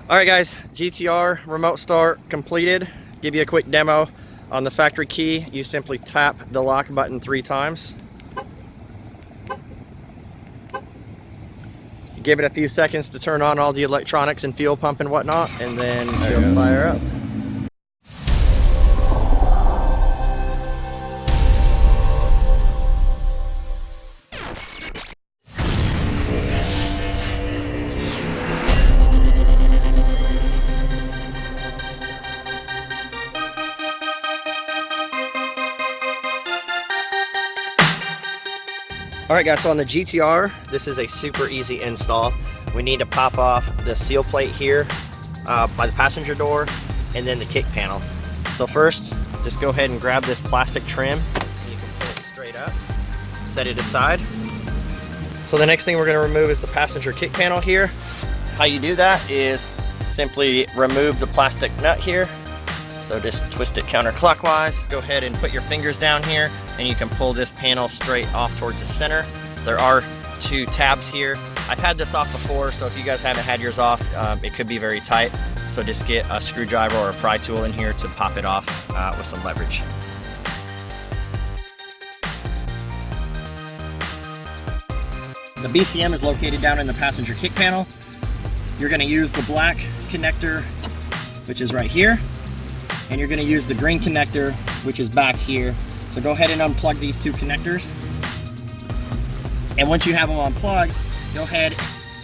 All right guys, GTR remote start completed. Give you a quick demo. On the factory key, you simply tap the lock button 3 times. You give it a few seconds to turn on all the electronics and fuel pump and whatnot, and then it'll fire up. Alright guys, so on the GTR, this is a super easy install. We need to pop off the seal plate here by the passenger door and then the kick panel. So first, just go ahead and grab this plastic trim and you can pull it straight up, set it aside. So the next thing we're going to remove is the passenger kick panel here. How you do that is simply remove the plastic nut here. So just twist it counterclockwise. Go ahead and put your fingers down here and you can pull this panel straight off towards the center. There are 2 tabs here. I've had this off before, so if you guys haven't had yours off, it could be very tight. So just get a screwdriver or a pry tool in here to pop it off with some leverage. The BCM is located down in the passenger kick panel. You're going to use the black connector, which is right here. And you're going to use the green connector, which is back here. So go ahead and unplug these 2 connectors. And once you have them unplugged, go ahead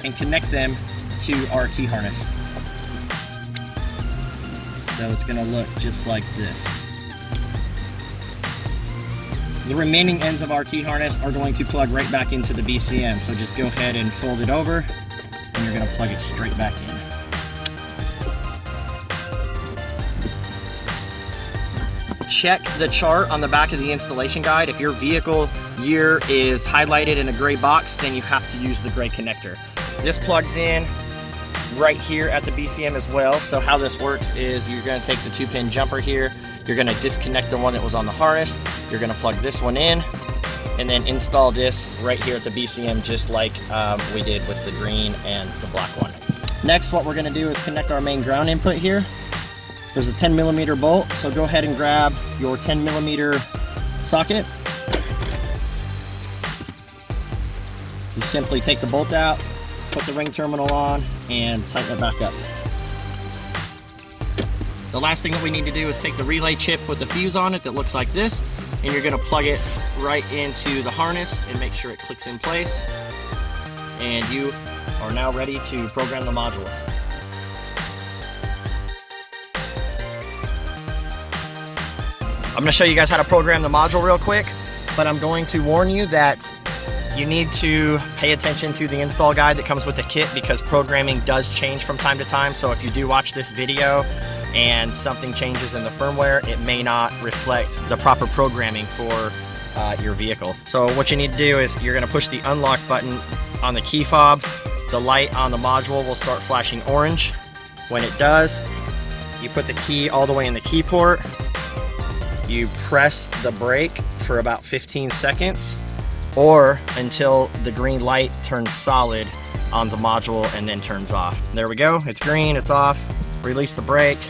and connect them to our T-harness. So it's going to look just like this. The remaining ends of our T-harness are going to plug right back into the BCM. So just go ahead and fold it over, and you're going to plug it straight back in. Check the chart on the back of the installation guide. If your vehicle year is highlighted in a gray box, then you have to use the gray connector. This plugs in right here at the BCM as well. So how this works is you're going to take the 2-pin jumper here, you're going to disconnect the one that was on the harness, you're going to plug this one in, and then install this right here at the BCM just like we did with the green and the black one. Next, what we're going to do is connect our main ground input here. There's a 10mm bolt, so go ahead and grab your 10mm socket. You simply take the bolt out, put the ring terminal on, and tighten it back up. The last thing that we need to do is take the relay chip with the fuse on it that looks like this, and you're going to plug it right into the harness and make sure it clicks in place. And you are now ready to program the module. I'm going to show you guys how to program the module real quick, but I'm going to warn you that you need to pay attention to the install guide that comes with the kit because programming does change from time to time. So if you do watch this video and something changes in the firmware, it may not reflect the proper programming for your vehicle. So what you need to do is you're going to push the unlock button on the key fob. The light on the module will start flashing orange. When it does, you put the key all the way in the key port. You press the brake for about 15 seconds or until the green light turns solid on the module and then turns off. There we go, it's green, it's off. Release the brake,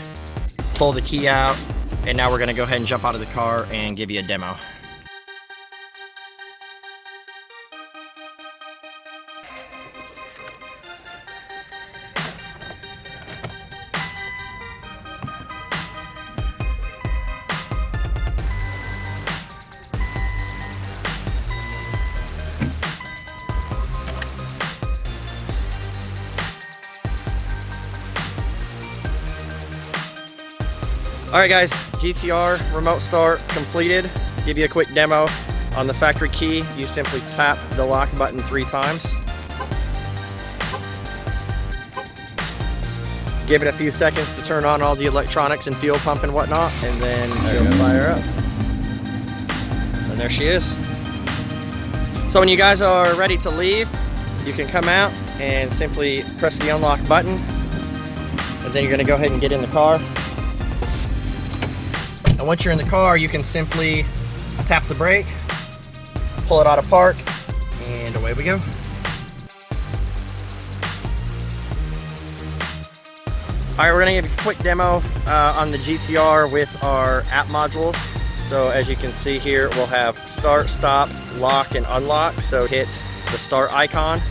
pull the key out, and now we're gonna go ahead and jump out of the car and give you a demo. Alright guys, GTR remote start completed. Give you a quick demo. On the factory key, you simply tap the lock button 3 times. Give it a few seconds to turn on all the electronics and fuel pump and whatnot, and then it'll fire up. And there she is. So when you guys are ready to leave, you can come out and simply press the unlock button, and then you're going to go ahead and get in the car. And once you're in the car, you can simply tap the brake, pull it out of park, and away we go. All right, we're gonna give a quick demo on the GTR with our app module. So as you can see here, we'll have start, stop, lock, and unlock. So hit the start icon.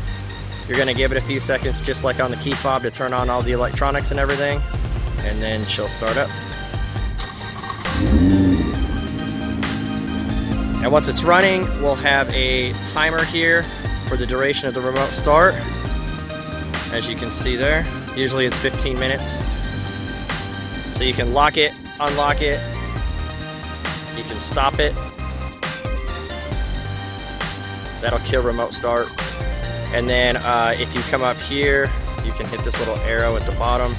You're gonna give it a few seconds, just like on the key fob, to turn on all the electronics and everything, and then she'll start up. And once it's running, we'll have a timer here for the duration of the remote start. As you can see there, usually it's 15 minutes. So you can lock it, unlock it, you can stop it. That'll kill remote start. And then if you come up here, you can hit this little arrow at the bottom.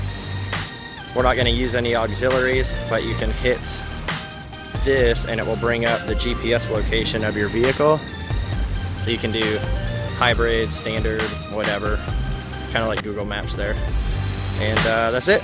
We're not going to use any auxiliaries, but you can hit this and it will bring up the GPS location of your vehicle. So you can do hybrid, standard, whatever. Kind of like Google Maps there. And that's it.